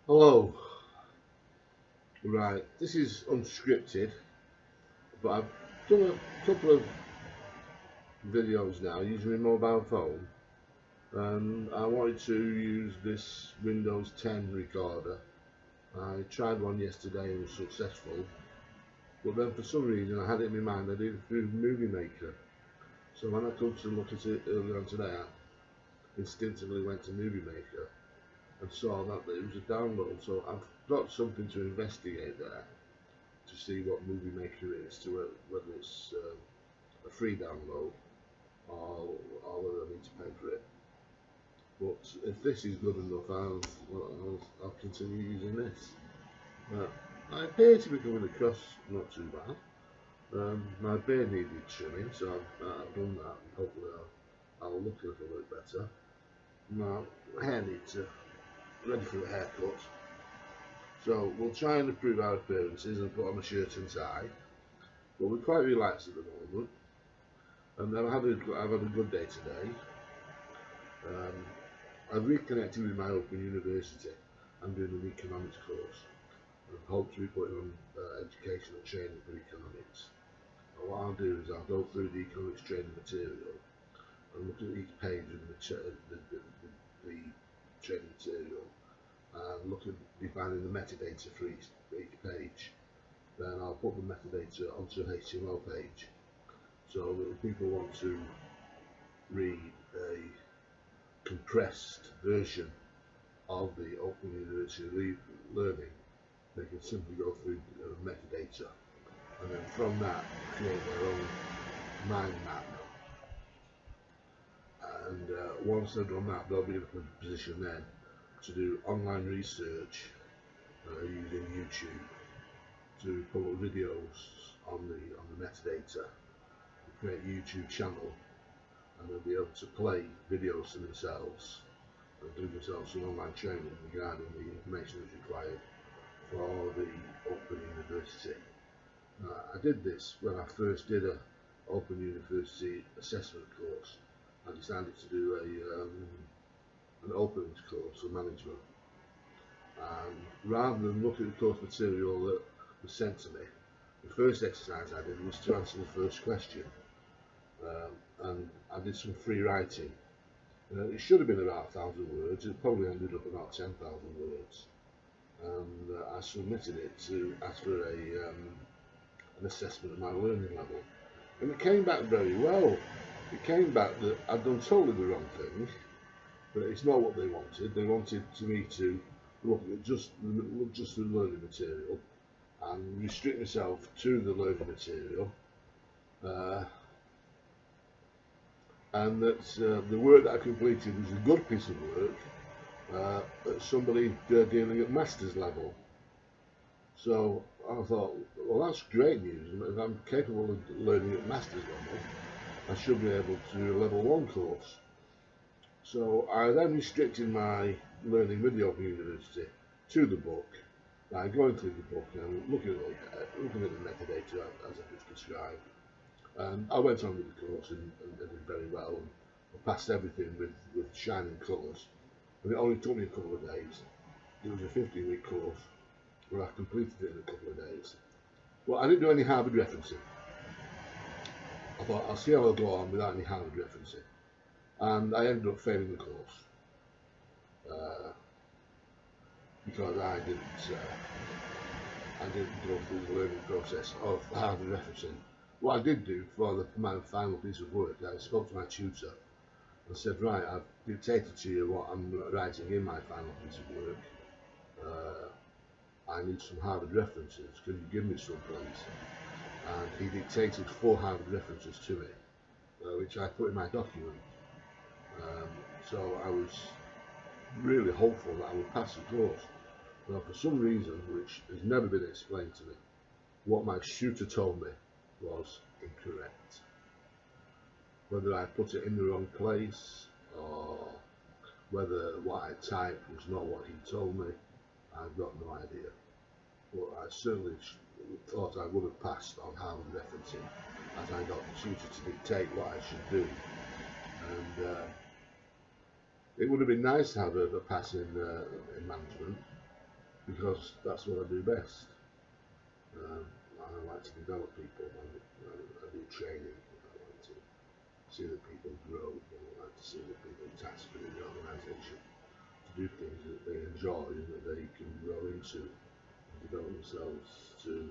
Hello. Right, this is unscripted, but I've done a couple of videos now using my mobile phone, and I wanted to use this Windows 10 recorder. I tried one yesterday and was successful, but then for some reason I had it in my mind I did it through Movie Maker. So when I come to look at it earlier on today, I instinctively went to Movie Maker and saw that it was a download. So I've got something to investigate there to see what Movie Maker is, to whether it's a free download or whether I need to pay for it. But if this is good enough, I'll continue using this. Uh, I appear to be coming across not too bad. My beard needed trimming, so I've done that, and hopefully I'll look a little bit better. My hair needs ready for a haircut, so we'll try and improve our appearances and put on a shirt and tie. But we're quite relaxed at the moment, and I've had a good day today. Um, I've reconnected with my Open University. I'm doing an economics course and hope to be putting on educational training for economics. And what I'll do is I'll go through the economics training material and look at each page of the training material and look at defining the metadata for each page. Then I'll put the metadata onto an HTML page. So that if people want to read a compressed version of the Open University learning, they can simply go through metadata and then from that create their own mind map. And once they've done that, they'll be in a position then to do online research using YouTube to pull up videos on the metadata, create a YouTube channel, and they'll be able to play videos to themselves and do themselves some online training regarding the information that's required for the Open University. I did this when I first did a Open University assessment course. I decided to do an opens course for management. And rather than look at the course material that was sent to me, the first exercise I did was to answer the first question. And I did some free writing. It should have been about 1,000 words. It probably ended up about 10,000 words. And I submitted it to ask for an assessment of my learning level. And it came back very well. It came back that I'd done totally the wrong thing, but it's not what they wanted. They wanted me to look at just the learning material and restrict myself to the learning material, and that the work that I completed was a good piece of work at somebody dealing at master's level. So I thought, well, that's great news. If I'm capable of learning at master's level, I should be able to do a level 1 course. So I then restricted my learning with the Open University to the book by going through the book and looking at the metadata as I just described. And I went on with the course and did very well. And I passed everything with shining colours. And it only took me a couple of days. It was a 15-week course where I completed it in a couple of days. Well, I didn't do any Harvard referencing. I thought I'll see how I'll go on without any Harvard referencing. And I ended up failing the course because I didn't go through the learning process of Harvard referencing. What I did do for my final piece of work, I spoke to my tutor and said, right, I've dictated to you what I'm writing in my final piece of work. I need some Harvard references. Can you give me some, please? And he dictated 4 Harvard references to me, which I put in my document. So I was really hopeful that I would pass the course. But for some reason, which has never been explained to me, what my tutor told me was incorrect. Whether I put it in the wrong place or whether what I typed was not what he told me, I've got no idea. But I certainly thought I would have passed on Harvard referencing as I got the tutor to dictate what I should do. And it would have been nice to have a pass in management, because that's what I do best. I like to develop people. I do training. I like to see that people grow. I like to see that people are tasked within the organisation to do things that they enjoy and that they can grow into and develop themselves to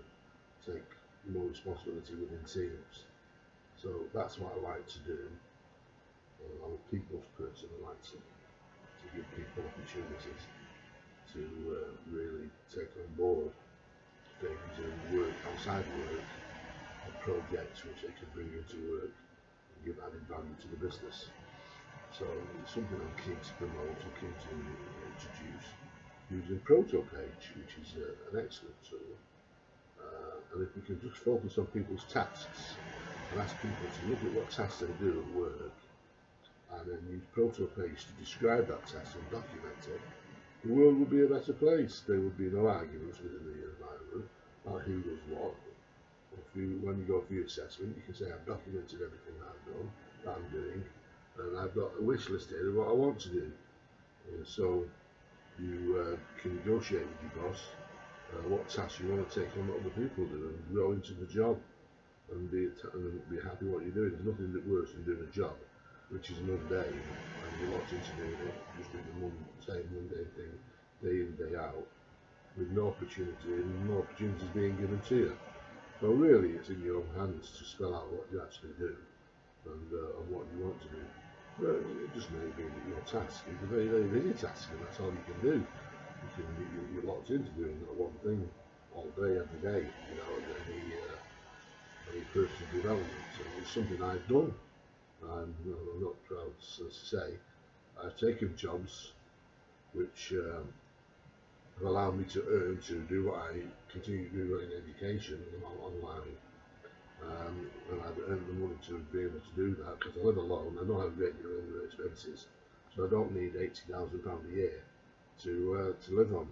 take more responsibility within teams. So that's what I like to do. I'm a people's person. I like to give people opportunities to really take on board things and work outside work on projects which they can bring into work and give added value to the business. So it's something I'm keen to promote and keen to introduce using ProtoPage, which is an excellent tool. And if we can just focus on people's tasks and ask people to look at what tasks they do at work and then use ProtoPage to describe that task and document it, the world would be a better place. There would be no arguments within the environment about who does what. When you go for your assessment, you can say I've documented everything that I've done, that I'm doing, and I've got a wish list here of what I want to do. So you can negotiate with your boss what tasks you want to take on that other people do and grow into the job and be happy what you're doing. There's nothing worse than doing a job which is mundane and you're locked into doing it, just doing the same mundane thing day in, day out, with no opportunity and no opportunities being given to you. So really it's in your own hands to spell out what you actually do and what you want to do. But it just may be that your task is a very, very busy task and that's all you can do. You're locked into doing that one thing all day, every day, without any personal development. So it's something I've done. I'm not proud to say. I've taken jobs which have allowed me to earn to do what I continue to do in education online. And I've earned the money to be able to do that because I live alone. I don't have regular expenses, so I don't need £80,000 a year to live on.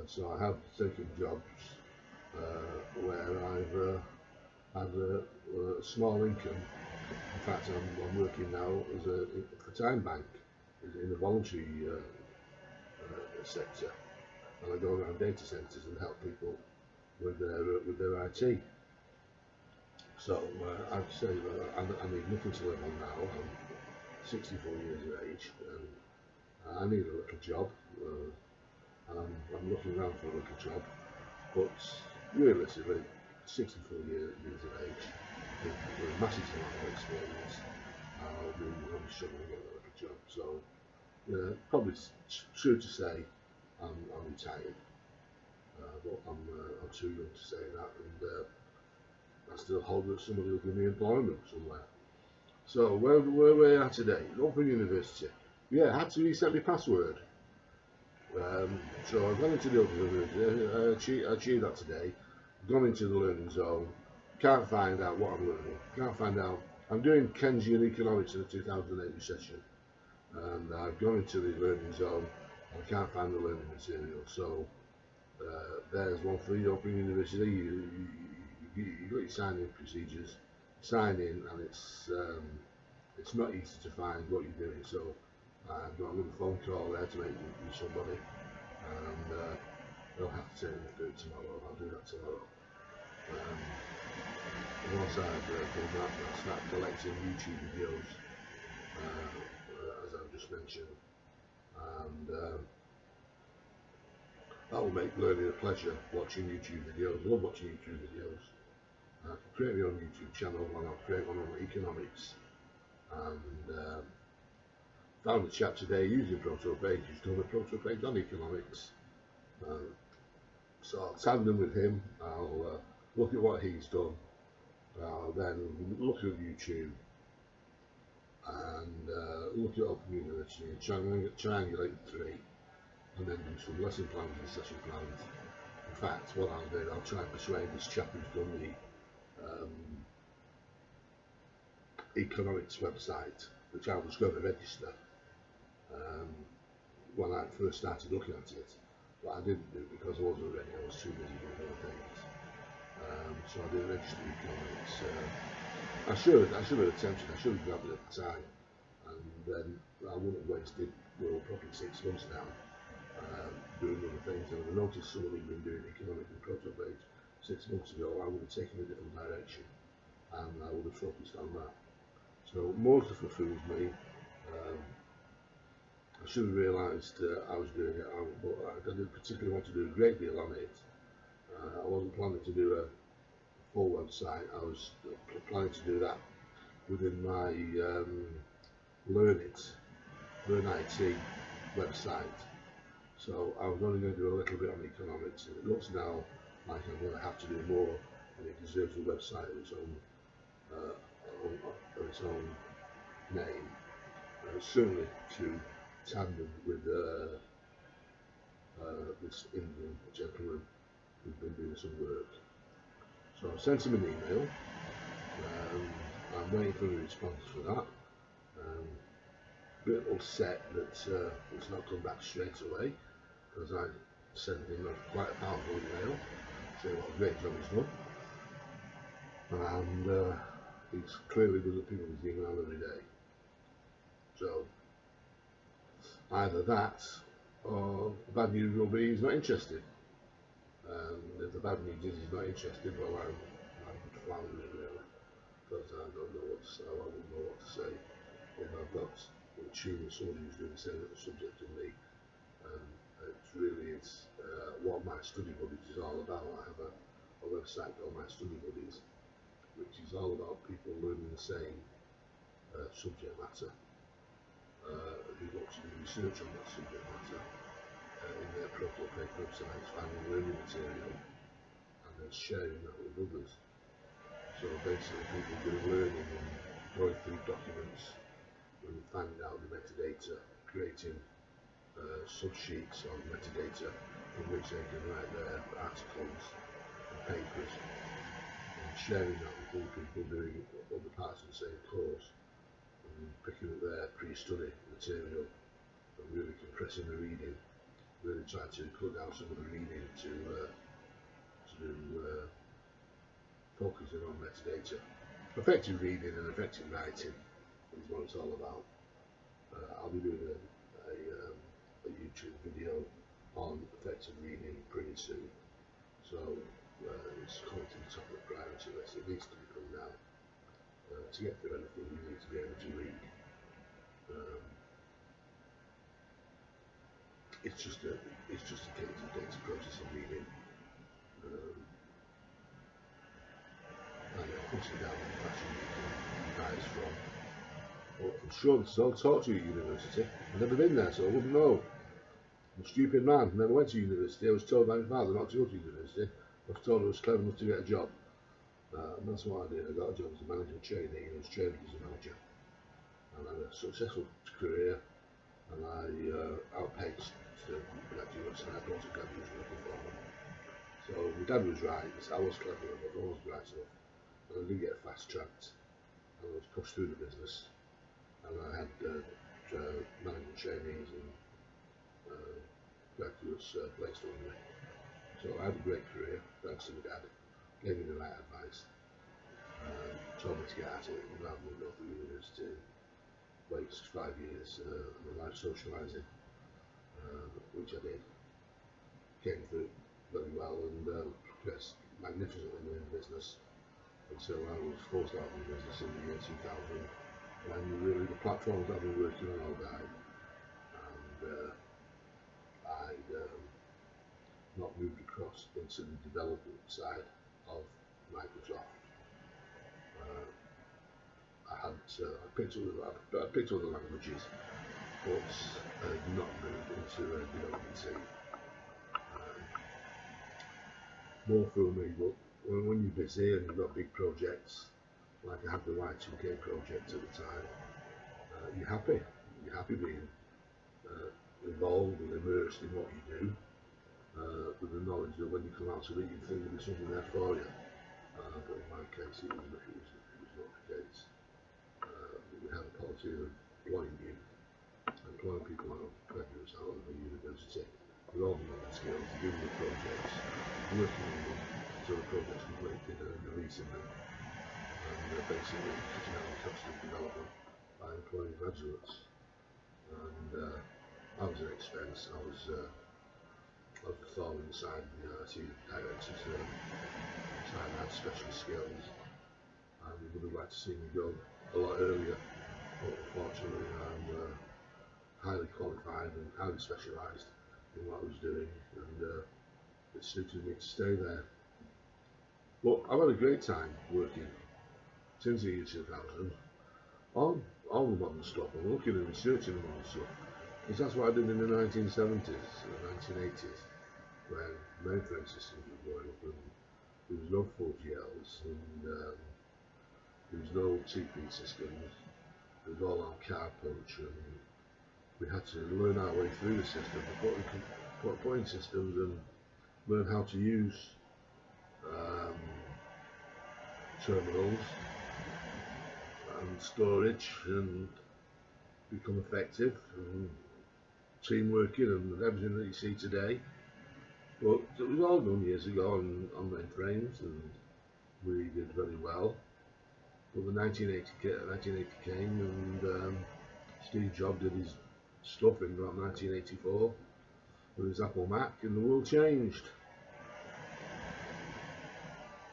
So I have taken jobs where I've had a small income. In fact, I'm working now for Time Bank in the voluntary sector, and I go around data centres and help people with their IT. So I'd say I need nothing to live on now. I'm 64 years of age, and I need a little job. I'm looking around for a little job, but realistically, 64 years of age, with a massive amount of experience, I'll be struggling to get a little job. So, probably true to say I'm retired, but I'm too young to say that, and I still hope that somebody will give me employment somewhere. So, where we are today? Open University. Yeah, I had to reset my password. So I've gone into the Open University. I achieved that today. Gone into the learning zone. Can't find out what I'm learning. Can't find out. I'm doing Keynesian economics in the 2008 recession, and I've gone into the learning zone. I can't find the learning material. So there's one for the Open University. You got your sign-in procedures. Sign in, and it's not easy to find what you're doing. So I've got a little phone call there to make with somebody, and they'll have to take me through it tomorrow. I'll do that tomorrow. Once I've done that, I'll start collecting YouTube videos, as I've just mentioned, and that will make learning a pleasure. Watching YouTube videos, I love watching YouTube videos. I can create my own YouTube channel, and I'll create one on economics. And found a chap today using ProtoPage. He's done a ProtoPage on economics. So I'll tandem with him. I'll look at what he's done. I'll then look at YouTube and look at Open University and triangulate the three, and then do some lesson plans and session plans. In fact, what I'll do, I'll try and persuade this chap who's done the economics website, which I was going to register when I first started looking at it, but I didn't do it because I wasn't ready. I was too busy doing other things. So I didn't register economics. I should have attempted. I should have grabbed it at the time, and then I wouldn't have wasted probably 6 months now doing other things, and I noticed someone who'd been doing economic and proto-page 6 months ago. I would have taken a different direction, and I would have focused on that. So more stuff fulfills me. I should have realised I was doing it, but I didn't particularly want to do a great deal on it. I wasn't planning to do a full website. I was planning to do that within my Learn IT website. So I was only going to do a little bit on economics, and it looks now like I'm going to have to do more, and it deserves a website of its own name, certainly to tandem with this Indian gentleman who's been doing some work. So I sent him an email. I'm waiting for a response for that. A bit upset that it's not come back straight away, because I sent him quite a powerful email saying what a great job he's done, and he's clearly doesn't pick up his email every day. So either that, or the bad news will be he's not interested. If the bad news is he's not interested, well, I'm floundering really, because I don't know what to say. I wouldn't know what to say if I've got a tune of somebody who's doing the same subject as me. It's what my study buddies is all about. I have a website called My Study Buddies, which is all about people learning the same subject matter, who want to do research on that subject matter in their proto-page websites, finding learning material and then sharing that with others. So basically people doing learning and going through documents and finding out the metadata, creating subsheets on metadata in which they can write their articles and papers, and sharing that with other people doing other parts of the same course, and picking up their pre-study material and really compressing the reading, really trying to cut down some of the reading to focusing on metadata. Effective reading and effective writing is what it's all about. I'll be doing a YouTube video on effective reading pretty soon, so it's coming to the top of the priority list. It needs to be done now. To get through anything, you need to be able to read. It's just a case of data processing reading, and pushing down the fashion you guys from. Well, I'm sure this is all taught to you at university. I've never been there, so I wouldn't know. I'm a stupid man, never went to university. I was told by my father not to go to university. I was told I was clever enough to get a job. And that's what I did. I got a job as a manager trainee, and I was trained as a manager. And I had a successful career, and I outpaced the graduates, and I brought a graduates working for them. So my dad was right. I was clever enough, I was bright enough. And I did get fast tracked, and I was pushed through the business. And I had management trainees and graduates placed on me. So I had a great career, thanks to my dad. Gave me the right advice, told me to get at it rather than go through university, waste 5 years of my life socialising, which I did. Came through very well and progressed magnificently in the business until I was forced out of the business in the year 2000. And really the platforms I've been working on all died, and I'd not moved across into the development side of Microsoft. I picked up the languages, but I had not moved into a development team. More for me, but when you're busy and you've got big projects, like I had the Y2K project at the time, you're happy being involved and immersed in what you do, with the knowledge that when you come out of it, you think there's something there for you. But in my case, it was not the case. We had a policy of employing people out of graduates out of the university with all the knowledge skills, doing the projects, working on them until the project's completed and releasing them. And basically cutting out the cost of development by employing graduates. And I was an expense. I was of the thorn inside the IT directors trying to have special skills, and we would have liked to see me go a lot earlier, but unfortunately I'm highly qualified and highly specialised in what I was doing, and it suited me to stay there. But I've had a great time working since the year 2000 on all the modern stuff and looking and researching the modern stuff. Because that's what I did in the 1970s and 1980s, when mainframe systems were growing up and there was no 4GLs and there was no TP systems. It was all on card punch, and we had to learn our way through the system, put in systems and learn how to use terminals and storage and become effective and team working and everything that you see today. But it was all done years ago on mainframes, and we did very well. But the 1980 came, and Steve Jobs did his stuff in about 1984 with his Apple Mac, and the world changed.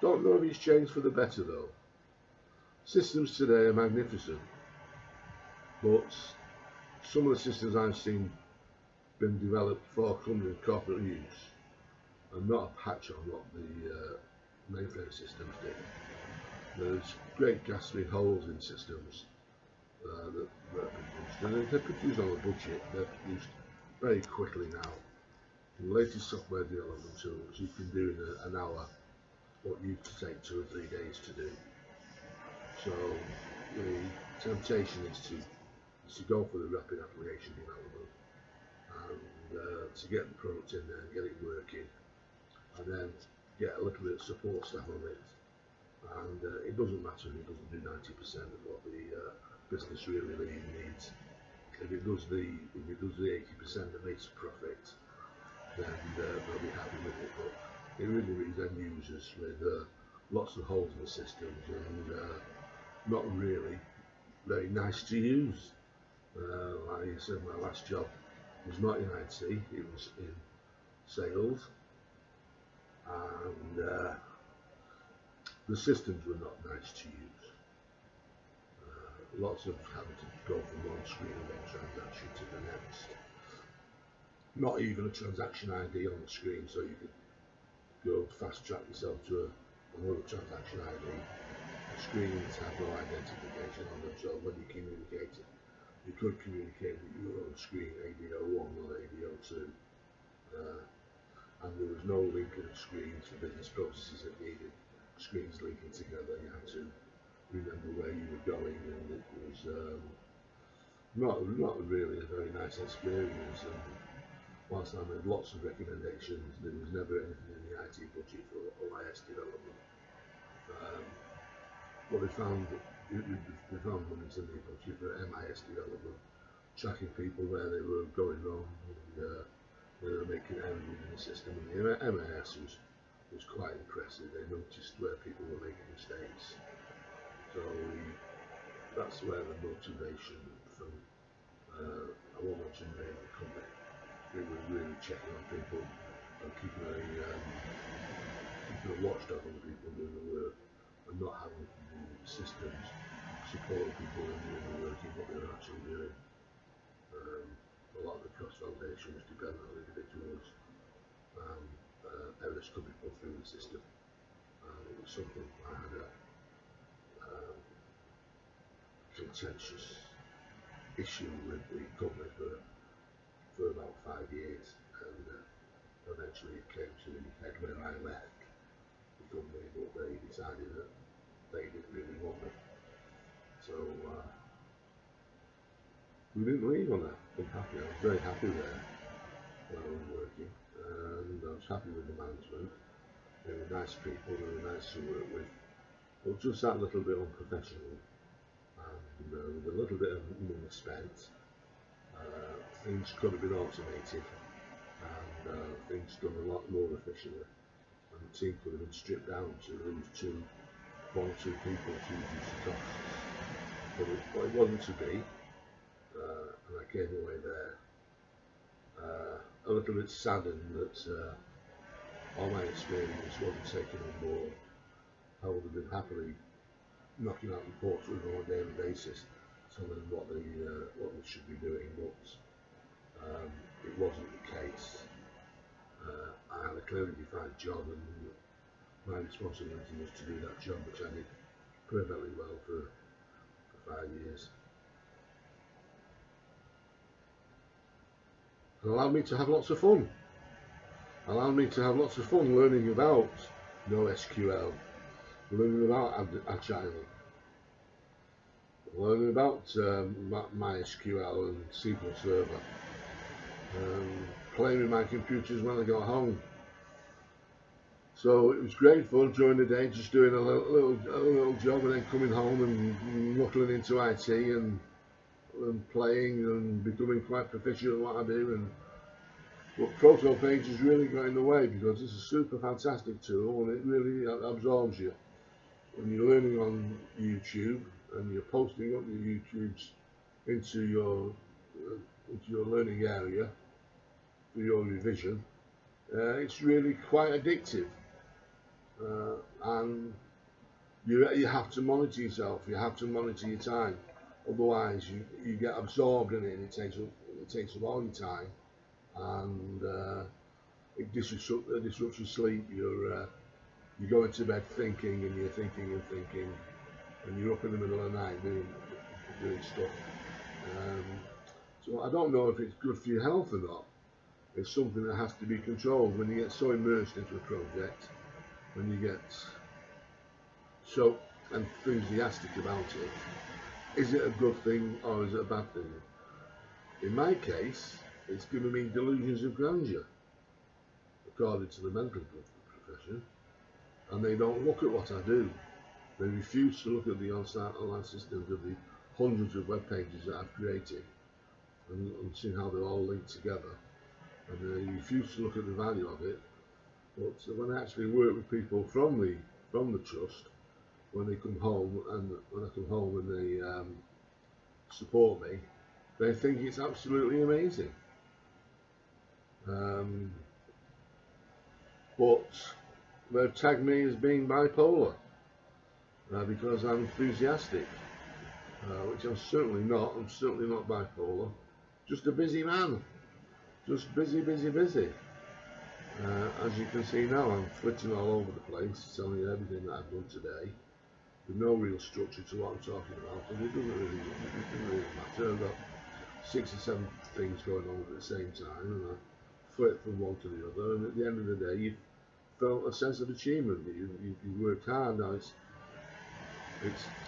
Don't know if it's changed for the better though. Systems today are magnificent, but some of the systems I've seen been developed for corporate use and not a patch on what the mainframe systems did. There's great ghastly holes in systems that are produced, and they're produced on a budget. They're produced very quickly now. The latest software development tools you can do in an hour what used to take 2 or 3 days to do. So the temptation is to go for the rapid application development and to get the product in there and get it working, and then get a little bit of support staff on it. And it doesn't matter if it doesn't do 90% of what the business really needs. If it does the 80% that makes a profit, then they'll be happy with it. But it really leaves end users with lots of holes in the systems and not really very nice to use. Like I said, my last job was not in IT, it was in sales, and the systems were not nice to use. Lots of having to go from one screen and one transaction to the next. Not even a transaction ID on the screen, so you could go fast track yourself to another transaction ID. The screens have no identification on them, so when you communicated, you could communicate with your own screen, AD01 or AD02. And there was no linking of screens for business processes that needed screens linking together. You had to remember where you were going, and it was not really a very nice experience. And whilst I made lots of recommendations, there was never anything in the IT budget for OIS development. But they found money in the budget for MIS development, tracking people where they were going wrong, and they were making errors in the system. And the MIS was quite impressive. They noticed where people were making mistakes. So that's where the motivation from I won't mention the name of the company. It was really checking on people and keeping a watchdog on the people doing the work, and not having the systems supporting people and doing the work in what they were actually doing. A lot of the cross-validation was dependent on individuals, and errors could be put through the system. And it was something I had a contentious issue with the company for about 5 years, and eventually it came to the head where I left the company, but they decided that they didn't really want me. So we didn't leave on that. I'm happy. I was very happy there when I was working, and I was happy with the management. They were nice people, they were nice to work with, but just that little bit unprofessional, and with a little bit of money spent, things could have been automated, and things done a lot more efficiently, and the team could have been stripped down to lose one or two people to reduce the costs. But it wasn't to be, and I came away there a little bit saddened that all my experience wasn't taken on board. I would have been happily knocking out reports with them on a daily basis, telling them what they should be doing, but it wasn't the case. I had a clearly defined job, and my responsibility was to do that job, which I did perfectly well for 5 years. It allowed me to have lots of fun. Learning about NoSQL, learning about Agile, learning about MySQL and SQL Server, playing with my computers when I got home. So it was great fun during the day, just doing a little job, and then coming home and knuckling into IT and playing and becoming quite proficient at what I do. But Protopage has really got in the way, because it's a super fantastic tool and it really absorbs you. When you're learning on YouTube and you're posting up your YouTubes into your learning area for your revision, it's really quite addictive. And you have to monitor yourself, you have to monitor your time, otherwise you get absorbed in it, and it takes up all your time, and it disrupts your sleep. You go into bed thinking, and you're thinking, and you're up in the middle of the night doing stuff. So I don't know if it's good for your health or not. It's something that has to be controlled. When you get so immersed into a project, when you get so enthusiastic about it, is it a good thing or is it a bad thing? In my case, it's given me delusions of grandeur, according to the medical profession, and they don't look at what I do. They refuse to look at the online systems of the hundreds of web pages that I've created and see how they're all linked together, and they refuse to look at the value of it. But when I actually work with people from the trust, when they come home and they support me, they think it's absolutely amazing. But they've tagged me as being bipolar because I'm enthusiastic, which I'm certainly not. I'm certainly not bipolar. Just a busy man. Just busy. As you can see now, I'm flitting all over the place, telling you everything that I've done today, with no real structure to what I'm talking about, and it doesn't really matter. I've got 6 or 7 things going on at the same time, and I flit from one to the other, and at the end of the day, you felt a sense of achievement. You worked hard. Now it's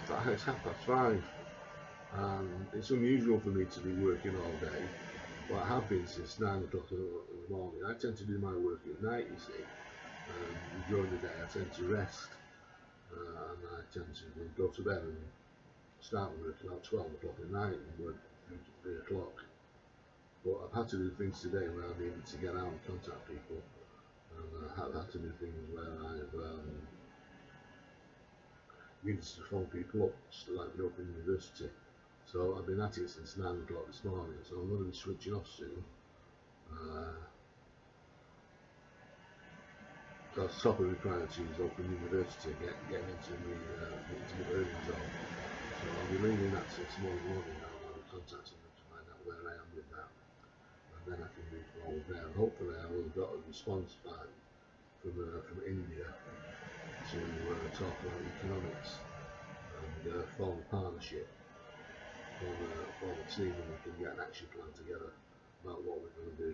5:30, and it's unusual for me to be working all day. Well, I have been since 9 o'clock in the morning. I tend to do my work at night, you see. During the day I tend to rest, and I tend to go to bed and start work about 12 o'clock at night and work through to 3 o'clock. But I've had to do things today where I needed to get out and contact people, and I've had to do things where I've needed to phone people up, like the Open University. So I've been at it since 9 o'clock this morning, so I'm going to be switching off soon. Because top of the priority is Open University, getting into my learning zone. So I'll be leaving that till tomorrow morning now, and I'll be contacting them to find out where I am with that. And then I can move forward there. And hopefully I will have got a response back from India to talk about economics and form a partnership for the team, and we can get an action plan together about what we're going to do.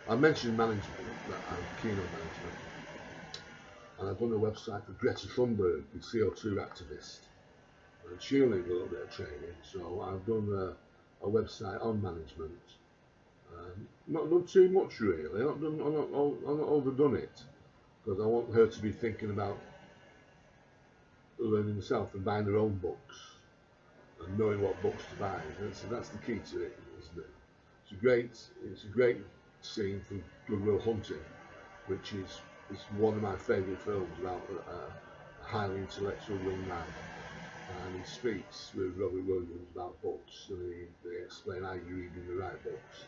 I mentioned management, that I'm keen on management, and I've done a website for Greta Thunberg, the CO2 activist, and she'll need a little bit of training, so I've done a website on management. Not done too much really, I've not overdone it, because I want her to be thinking about learning herself and buying her own books and knowing what books to buy. So that's the key to it, isn't it? It's a great scene from Good Will Hunting, which is one of my favourite films about a highly intellectual young man and he speaks with Robert Williams about books, and they explain how you read in the right books.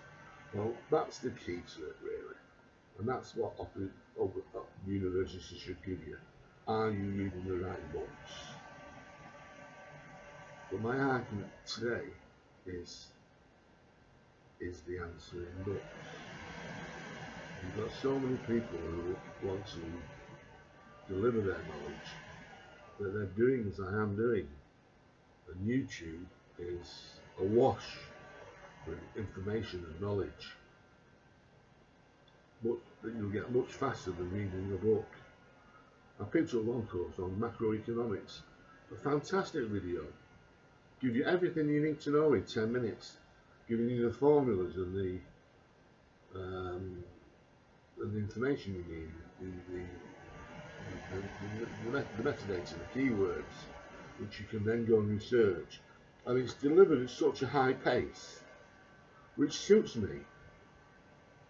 Well, that's the key to it, really, and that's what universities should give you. Are you reading the right books? But my argument today is the answer in books. You've got so many people who want to deliver their knowledge that they're doing as I am doing. And YouTube is awash with information and knowledge, but that you'll get much faster than reading a book. I picked up one course on macroeconomics, a fantastic video, give you everything you need to know in 10 minutes, giving you the formulas and the information you need, the metadata, the keywords, which you can then go and research. And it's delivered at such a high pace, which suits me,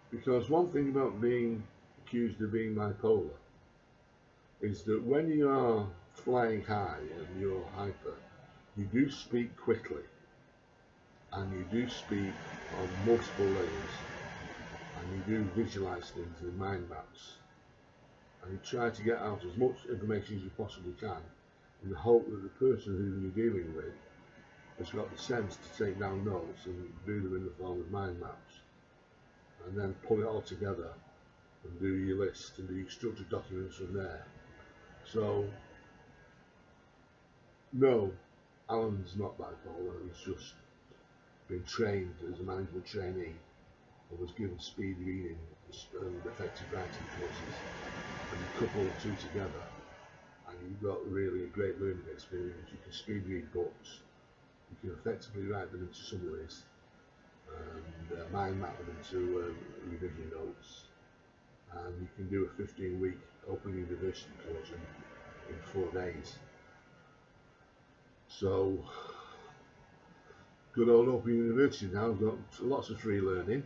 because one thing about being accused of being bipolar is that when you are flying high and you're hyper, you do speak quickly, and you do speak on multiple layers, and you do visualize things in mind maps, and you try to get out as much information as you possibly can in the hope that the person who you're dealing with has got the sense to take down notes and do them in the form of mind maps, and then pull it all together and do your list and do your structured documents from there. So, no, Alan's not bipolar. He's just been trained as a management trainee and was given speed reading and effective writing courses, and you couple the two together and you've got really a great learning experience. You can speed read books, you can effectively write them into summaries and mind map them into revision notes, and you can do a 15-week Open University course in 4 days. So, good old Open University now, I've got lots of free learning.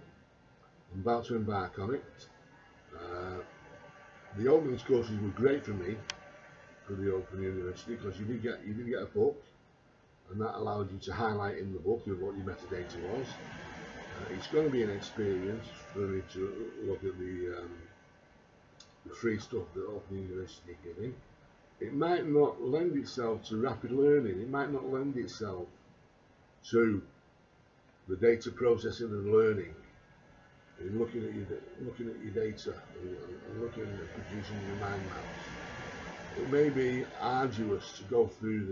I'm about to embark on it. The openings courses were great for me for the Open University, because you did get a book, and that allowed you to highlight in the book of what your metadata was. It's going to be an experience for me to look at the free stuff that Open University are giving. It might not lend itself to rapid learning. It might not lend itself to the data processing and learning, in looking at your data and looking at producing your mind maps. It may be arduous to go through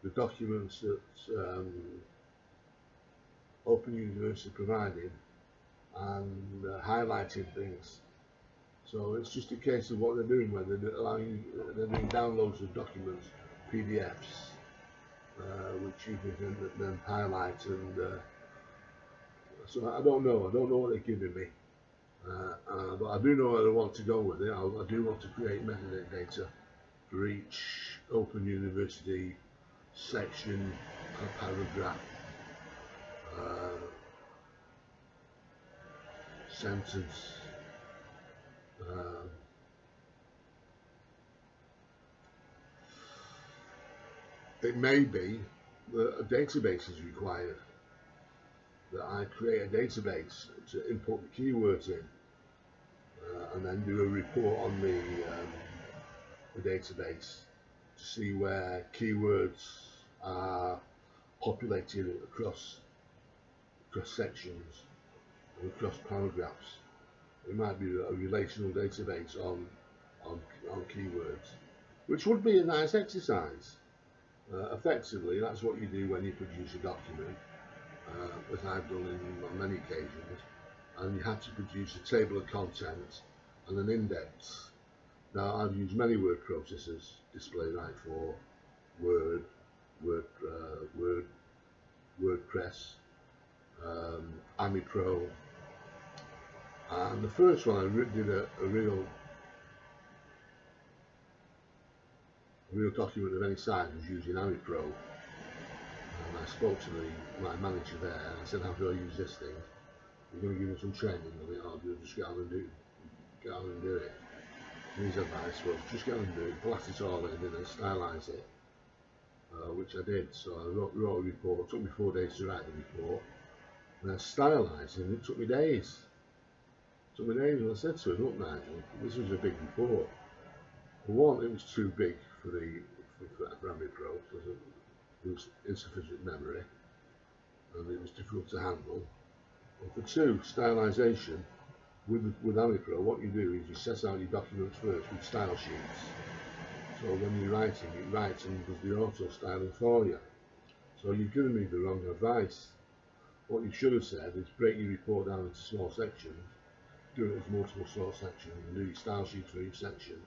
the documents that Open University provided and highlighting things. So it's just a case of what they're doing, where they're doing downloads of documents, PDFs, which you can then highlight, and so I don't know what they're giving me, but I do know where I want to go with it. I do want to create metadata for each Open University section, paragraph, sentence, it may be that a database is required, that I create a database to input the keywords in, and then do a report on the database to see where keywords are populated across sections and across paragraphs. It might be a relational database on keywords, which would be a nice exercise. Effectively, that's what you do when you produce a document, as I've done on many occasions, and you have to produce a table of contents and an index. Now, I've used many word processors, Display-Write4, Word, WordPress, AmiPro, and the first one I did a real document of any size was using AmiPro, and I spoke to my manager there and I said, how do I use this thing? You're going to give me some training on it, or just get on and do it. And his advice was, just get on and do it, blast it all in and then stylise it. which I did. So I wrote a report. It took me 4 days to write the report, and I stylised it, and it took me days. And I said to him, "Look, Nigel, this was a big report. For one, it was too big for AmiPro because it was insufficient memory, and it was difficult to handle. And for two, stylisation with AmiPro, what you do is you set out your documents first with style sheets. So when you're writing, it writes and does the auto styling for you. So you've given me the wrong advice. What you should have said is break your report down into small sections, do it as multiple small sections, and do your style sheets for each section,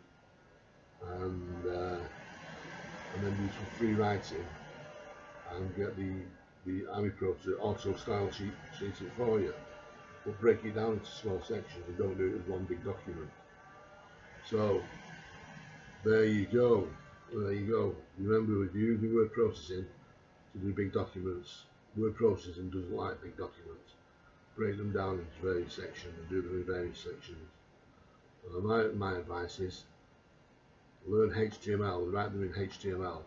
and then do some free writing, and get the AmiPro to auto style sheet it for you. But break it down into small sections and don't do it as one big document. So there you go. Remember, with using word processing to do big documents, word processing doesn't like big documents. Break them down into various sections and do them in various sections. My advice is learn HTML and write them in HTML.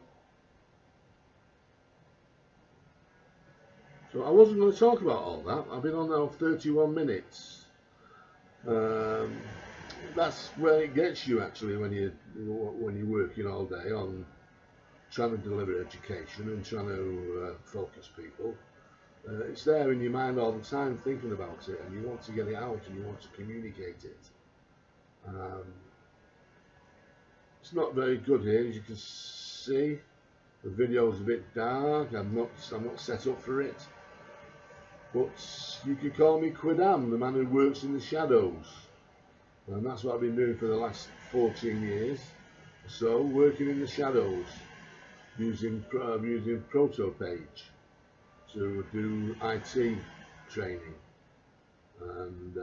So I wasn't going to talk about all that. I've been on now 31 minutes. That's where it gets you actually when you're working all day on trying to deliver education and trying to focus people. It's there in your mind all the time, thinking about it, and you want to get it out and you want to communicate it. It's not very good here, as you can see. The video's a bit dark. I'm not set up for it. But you could call me Quidam, the man who works in the shadows. And that's what I've been doing for the last 14 years. So, working in the shadows, using ProtoPage to do IT training and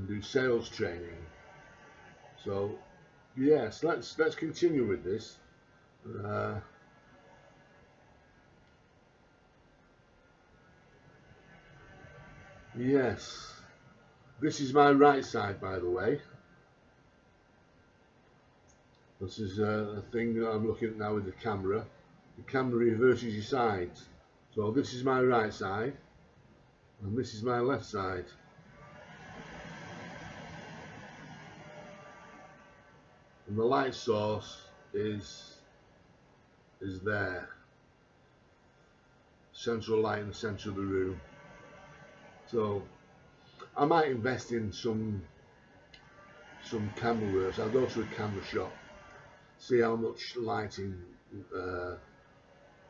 do sales training. So, yes, let's continue with this. Yes, this is my right side, by the way. This is a thing that I'm looking at now with the camera. The camera reverses your sides. So this is my right side, and this is my left side. And the light source is there. Central light in the centre of the room. So I might invest in some camera works. I'll go to a camera shop, see how much lighting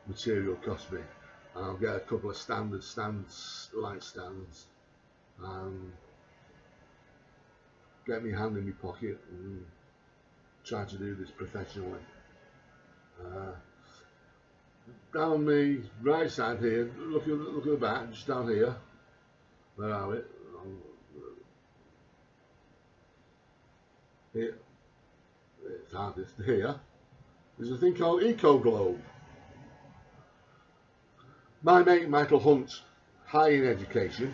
material costs me, and I'll get a couple of standard light stands, and get my hand in my pocket and try to do this professionally. Down the right side here, look at the back, just down here. Where are we? Here, it's hardest here. There's a thing called Eco Globe. My mate Michael Hunt, high in education,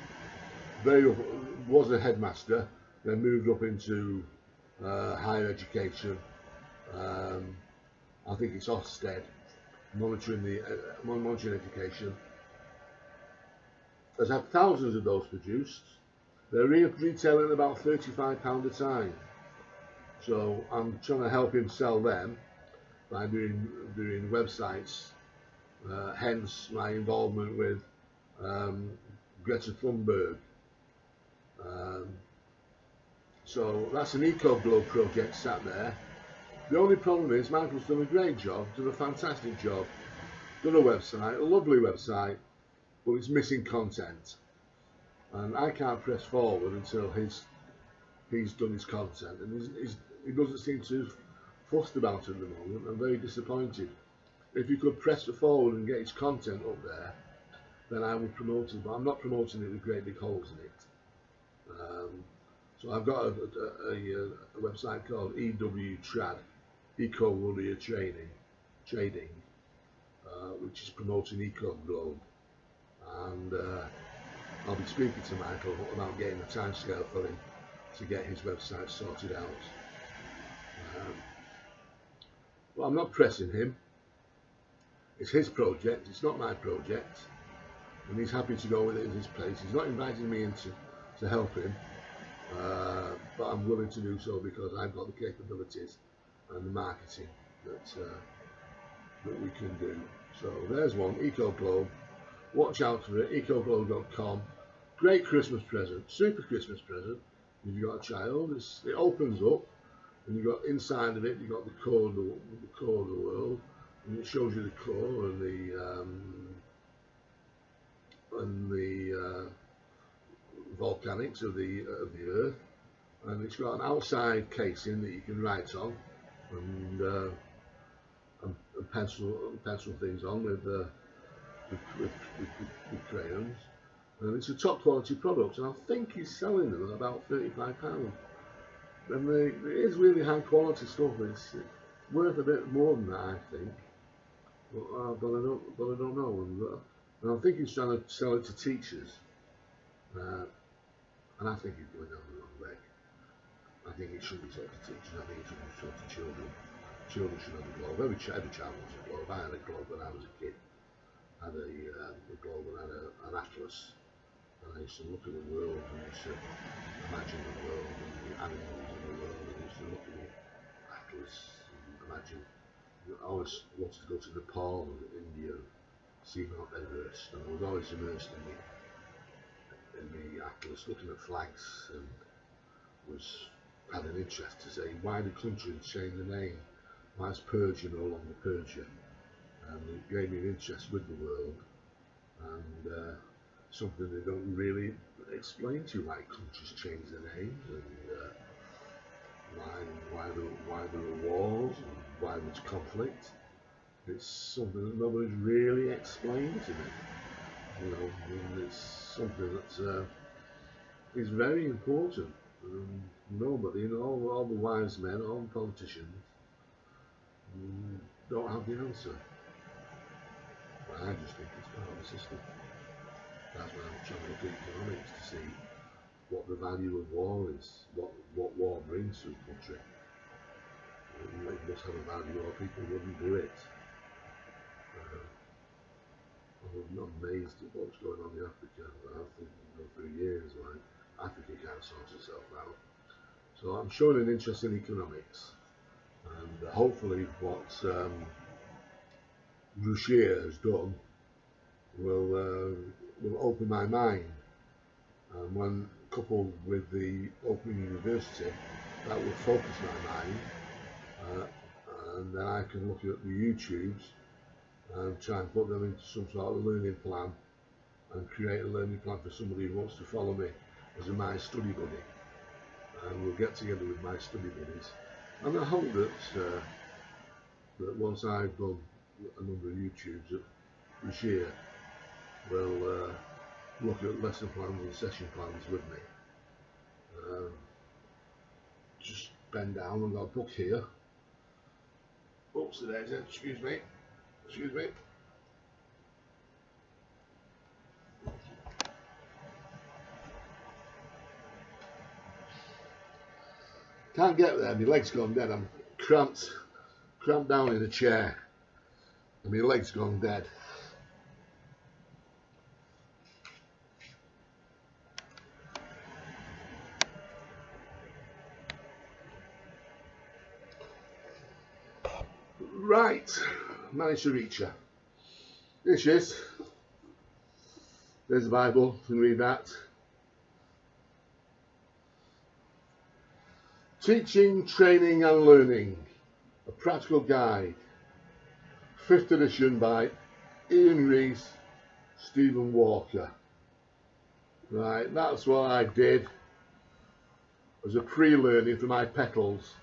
was a headmaster, then moved up into higher education. I think it's Ofsted, monitoring education. Has had thousands of those produced. They're retailing at about £35 a time. So I'm trying to help him sell them by doing websites. Hence my involvement with Greta Thunberg. So that's an Eco Globe project sat there. The only problem is Michael's done a great job, done a fantastic job, done a website, a lovely website, but it's missing content, and I can't press forward until he's done his content, and he doesn't seem too fussed about it at the moment. I'm very disappointed. If you could press it forward and get his content up there, then I would promote it, but I'm not promoting it with great big holes in it. So I've got a website called EWTrad, Eco Warrior Trading, which is promoting Eco Globe. And I'll be speaking to Michael about getting a timescale for him to get his website sorted out. Well, I'm not pressing him. It's his project, it's not my project, and he's happy to go with it in his place. He's not inviting me in to help him, but I'm willing to do so because I've got the capabilities and the marketing that we can do. So there's one, EcoGlobe. Watch out for it, ecoglobe.com. Great Christmas present, super Christmas present. If you've got a child, it opens up, and you've got inside of it, you've got the core of the world, and it shows you the core and the volcanics of the Earth, and it's got an outside casing that you can write on and pencil things on with crayons. And it's a top quality product, and I think he's selling them at about £35. And it is really high quality stuff. It's worth a bit more than that, I think. But I don't know. And I think he's trying to sell it to teachers, and I think he's going down the wrong way. I think it shouldn't be sold to teachers. I think it should be sold to children. Children should have a globe. Every child wants a globe. I had a globe when I was a kid. I had a globe and had an atlas. And I used to look at the world and I used to imagine the world and the animals in the world, and I used to look at the atlas and imagine. I always wanted to go to Nepal and India and see Mount Everest, and I was always immersed in the atlas, looking at flags, and had an interest to say, why do countries change the name? Why is Persia no longer Persia? And it gave me an interest with the world, and something they don't really explain to you, why countries change their names, and why there are wars, and why there's conflict. It's something that nobody's really explained to me. You know, and it's something that is very important. Nobody, all the wise men, all the politicians, don't have the answer. But I just think it's part of the system. That's why I'm trying to look at economics to see what the value of war is, what war brings to a country. It must have a value or people wouldn't do it. I'm amazed at what's going on in Africa. I think for years, like, Africa can't sort itself out. So I'm showing an interest in economics, and hopefully what Russia has done will open my mind, and when coupled with the Open University, that will focus my mind, and then I can look at the YouTubes and try and put them into some sort of learning plan, and create a learning plan for somebody who wants to follow me as my study buddy, and we'll get together with my study buddies, and I hope that once I've done a number of YouTubes this year, will look at lesson plans and session plans with me. Just bend down, I've got a book here. Oops, today's it. Excuse me. Can't get there, my leg's gone dead. I'm cramped down in a chair, and my leg's gone dead. Right, managed to reach her. Here she is. There's the Bible, you can read that. Teaching, Training and Learning, a Practical Guide, 5th edition by Ian Rees, Stephen Walker. Right, that's what I did as a pre-learning for my petals.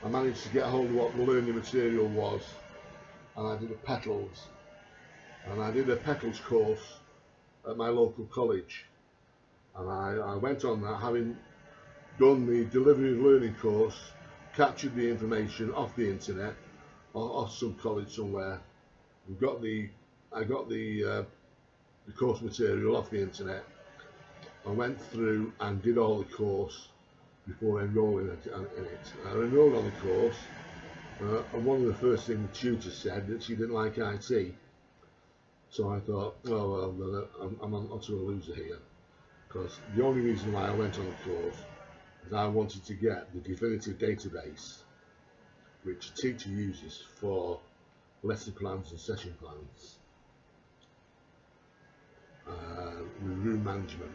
I managed to get hold of what the learning material was, and I did the petals. And I did a petals course at my local college. And I went on that, having done the delivery of learning course, captured the information off the internet, or off some college somewhere. I got the course material off the internet. I went through and did all the course before enrolling in it. I enrolled on the course, and one of the first things the tutor said that she didn't like IT. So I thought, oh well, I'm onto a loser here, because the only reason why I went on the course is I wanted to get the definitive database which a teacher uses for lesson plans and session plans, room management.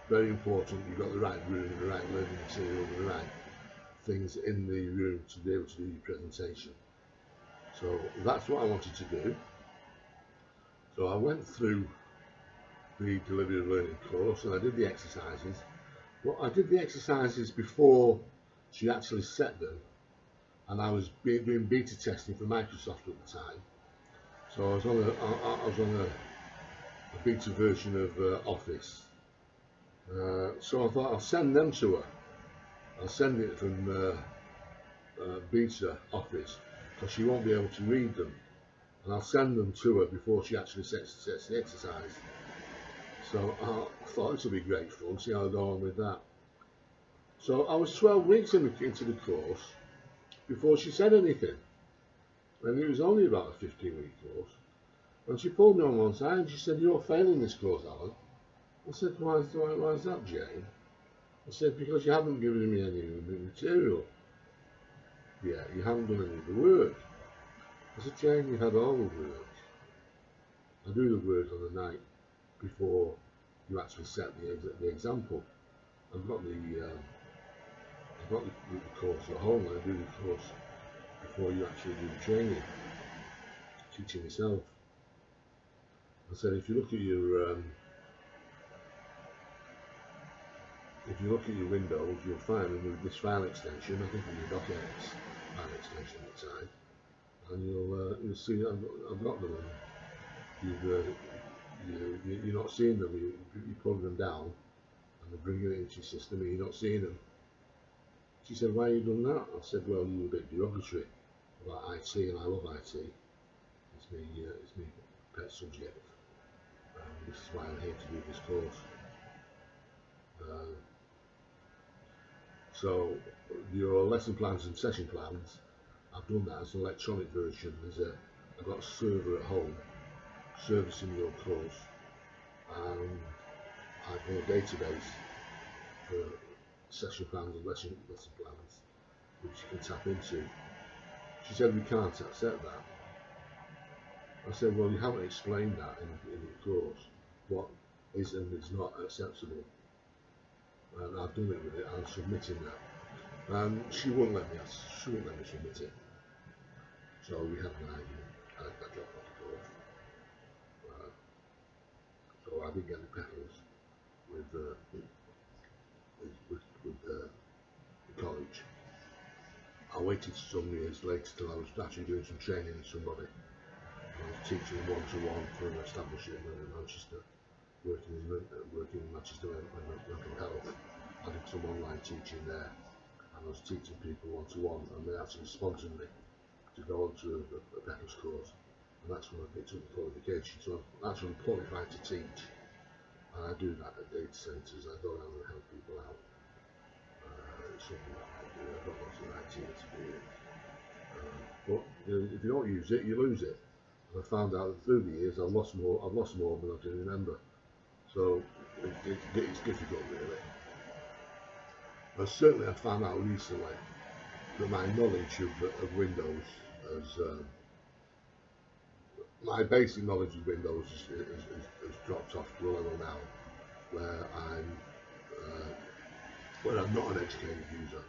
Very important, you've got the right room, the right learning material, the right things in the room to be able to do your presentation. So that's what I wanted to do. So I went through the delivery of learning course and I did the exercises. Well, I did the exercises before she actually set them, and I was doing beta testing for Microsoft at the time. So I was on a beta version of Office. So I thought I'll send them to her. I'll send it from beta Office, because she won't be able to read them, and I'll send them to her before she actually sets the exercise. So I thought this will be great fun, see how I go on with that. So I was 12 weeks into the course before she said anything, and it was only about a 15-week course. And she pulled me on one side and she said, "You're failing this course, Alan." I said, why is that, Jane? I said, "Because you haven't given me any of the material. Yeah, you haven't done any of the work." I said, "Jane, you had all the work. I do the work on the night before you actually set the example. I've got the course at home, and I do the course before you actually do the training, teaching yourself." I said, if you look at your Windows, you'll find with this file extension, I think it was .x file extension at the time, and you'll see I've got them. You're not seeing them. You plug them down, and they're bringing it into your system, and you're not seeing them. She said, "Why have you done that?" I said, "Well, you're a bit derogatory about IT, and I love IT. It's my pet subject. This is why I'm here to do this course." So your lesson plans and session plans, I've done that as an electronic version. I've got a server at home servicing your course, and I've got a database for session plans and lesson plans which you can tap into. She said, "We can't accept that." I said, "Well, you haven't explained that in your course, what is and is not acceptable, and I've done it with it, I'm submitting that." And she wouldn't let me submit it. So we had an argument. I dropped off the course. So I didn't get the petals with the college. I waited some years later till I was actually doing some training with somebody. I was teaching one-to-one for an establishment in Manchester, working in Manchester mental health. I did some online teaching there, and I was teaching people one-to-one, and they actually sponsored me to go on to a Becker's course, and that's when I picked up the qualification. So I'm actually qualified to teach, and I do that at data centres. I go around and help people out. It's something that I do. I've got lots of IT experience. But if you don't use it, you lose it. And I found out that through the years I've lost more than I can remember. So it's difficult, really. But certainly I found out recently that my knowledge of Windows my basic knowledge of Windows has dropped off to a level now where I'm not an educated user.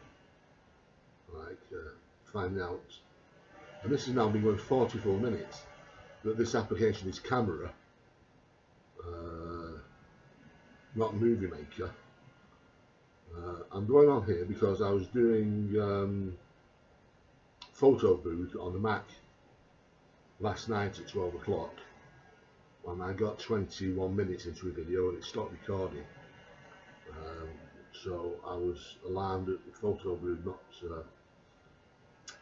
Finding out, and this has now been going 44 minutes, that this application is Camara, not Movie Maker. I'm going on here because I was doing photo booth on the Mac last night at 12 o'clock, and I got 21 minutes into a video and it stopped recording. So I was alarmed at the photo booth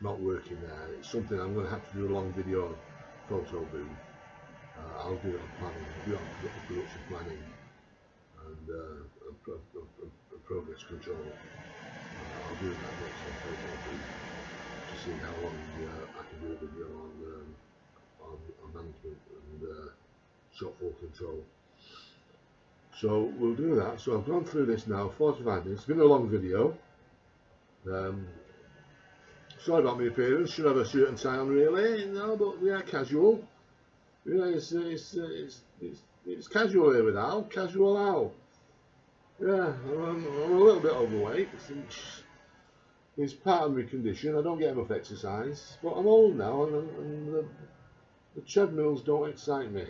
not working there. It's something I'm going to have to do a long video on photo booth. I'll do it on planning, I'll do it on production planning and progress control. I'll do that next on photo booth to see how long I can do a video on management and got full control. So we'll do that. So I've gone through this now, 45 minutes. It's been a long video. Sorry about my appearance. Should have a shirt and tie on really, no, but yeah, casual. Yeah, it's casual here with Al. Casual Al. Yeah, I'm a little bit overweight. It's part of my condition. I don't get enough exercise, but I'm old now, and the treadmills don't excite me.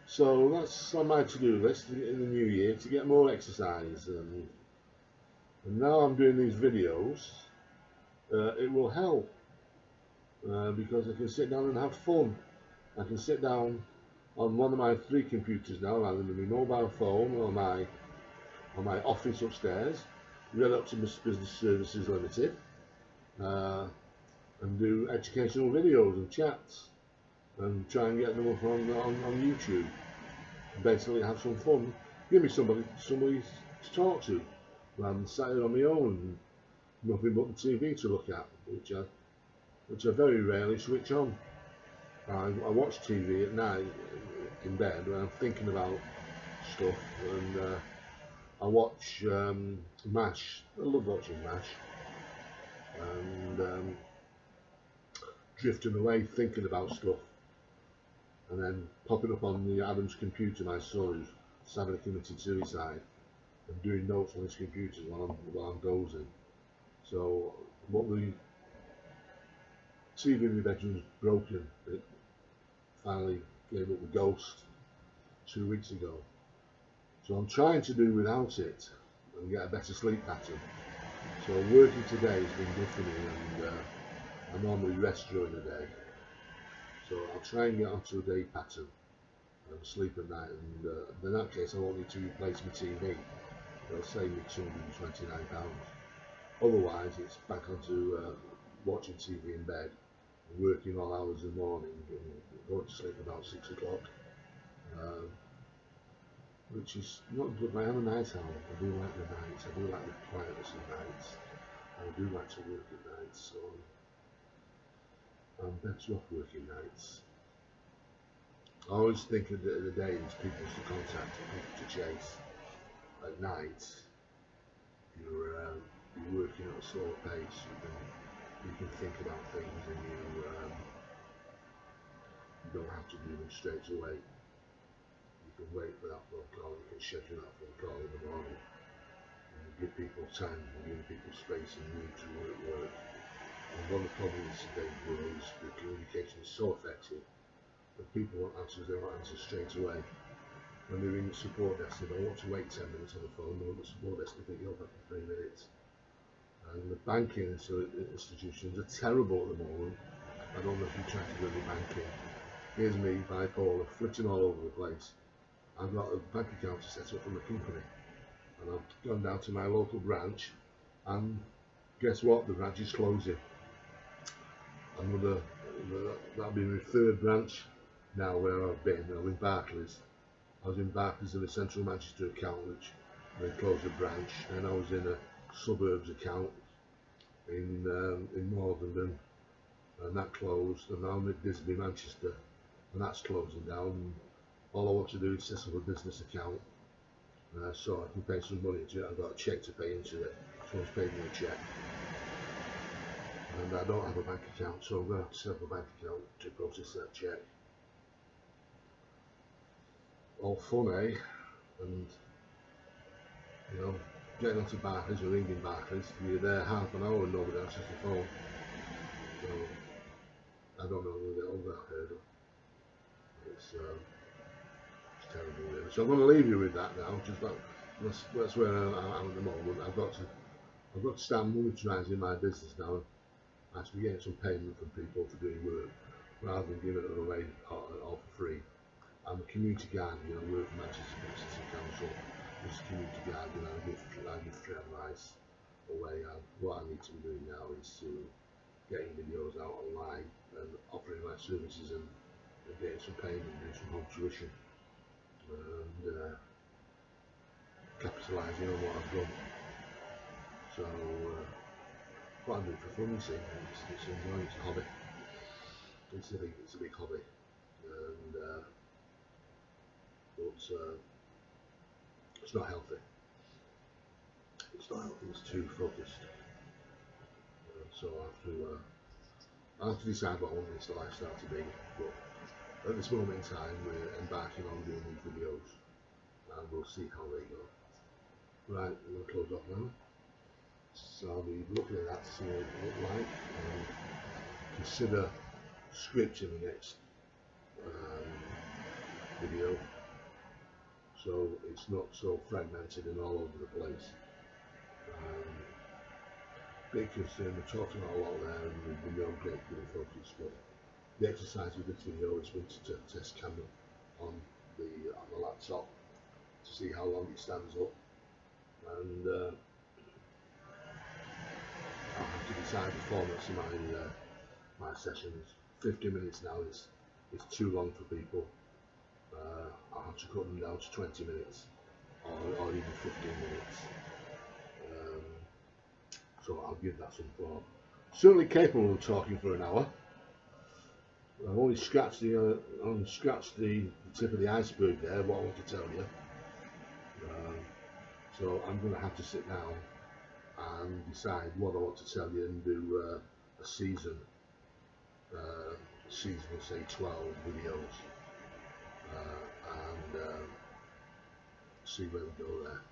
So that's on my to-do list in the new year, to get more exercise. And now I'm doing these videos. It will help because I can sit down and have fun. I can sit down on one of my 3 computers now, either with my mobile phone or my office upstairs, read up to Business Services Limited, and do educational videos and chats, and try and get them up on YouTube. Basically, have some fun. Give me somebody to talk to, rather than sat here on my own, nothing but the TV to look at, which I very rarely switch on. I watch TV at night in bed when I'm thinking about stuff, and I watch MASH. I love watching MASH, and drifting away thinking about stuff, and then popping up on the Adam's computer, my son who's having committed suicide, and doing notes on his computer while I'm dozing. So what the TV in my bedroom's broken. It finally gave up the ghost 2 weeks ago. So I'm trying to do without it and get a better sleep pattern. So working today has been good for me, and I normally rest during the day. So I'll try and get onto a day pattern and sleep at night, and in that case I won't need to replace my TV. It'll save me £229. Otherwise it's back onto watching TV in bed, working all hours in the morning, and going to sleep about 6 o'clock, which is not good. I am a night owl. I do like the nights. I do like the quietness of nights. I do like to work at nights, so I'm better off working nights. I always think of the days people to contact and people to chase. At night, you're working at a slower pace. You can think about things, and you don't have to do them straight away. You can wait for that phone call. You can schedule that phone call in the morning, and give people time, and give people space and room to work. And one of the problems today is the communication is so effective that people want answers. They want answers straight away. When they ring the support desk, they don't want to wait 10 minutes on the phone. They want the support desk to pick you up after 3 minutes. And the banking institutions are terrible at the moment. I don't know if you try to do any banking. Here's me, bipolar, flitting all over the place. I've got a bank account to set up for my company, and I've gone down to my local branch, and guess what? The branch is closing. That'll be my 3rd branch now where I've been. I'm in Barclays. I was in Barclays in the Central Manchester account, which they closed a branch, and I was in a suburbs account in Northern, and that closed, and now I'm at Disney Manchester, and that's closing down. And all I want to do is set up a business account, so I can pay some money into it. I've got a cheque to pay into it. Someone's paid me a cheque, and I don't have a bank account, so I'm going to have to set up a bank account to process that cheque. All fun, eh? And you know, getting onto Barclays or ringing Barclays, you're there half an hour and nobody answers the phone. So I don't know whether they'll get over that hurdle. It's terrible, really. So I'm going to leave you with that now. Just that's where I am at the moment. I've got to start monetarising my business now, and actually getting some payment from people for doing work, rather than giving it away all for free. I'm a community guard, you know, work for Manchester City Council. Just a community guard, you know, I give free advice away. What I need to be doing now is to getting videos out online and offering my services and getting some payment, doing some home tuition, and capitalising on what I've done. So what I'm doing for fun, you see, it's enjoying, it's a hobby. It's a big hobby, and but it's not healthy. It's not healthy. It's too focused. So I have to decide what I want this lifestyle to be. But at this moment in time, we're embarking on doing these videos, and we'll see how they go. Right, I'm going to close off now. So I'll be looking at that to see what it looks like, and consider scripting the next video, so it's not so fragmented and all over the place. Because we're talking a lot there, and we've been no great deal of focus, but the exercise with this video has been to test Camara on the laptop to see how long it stands up, and I'll have to decide the formats of my sessions. 50 minutes now is too long for people. I'll have to cut them down to 20 minutes or even 15 minutes. So I'll give that some thought. Certainly capable of talking for an hour. I've only scratched the tip of the iceberg there, what I want to tell you. So I'm going to have to sit down and decide what I want to tell you and do a season. Season will say 12 videos, and see where we go there.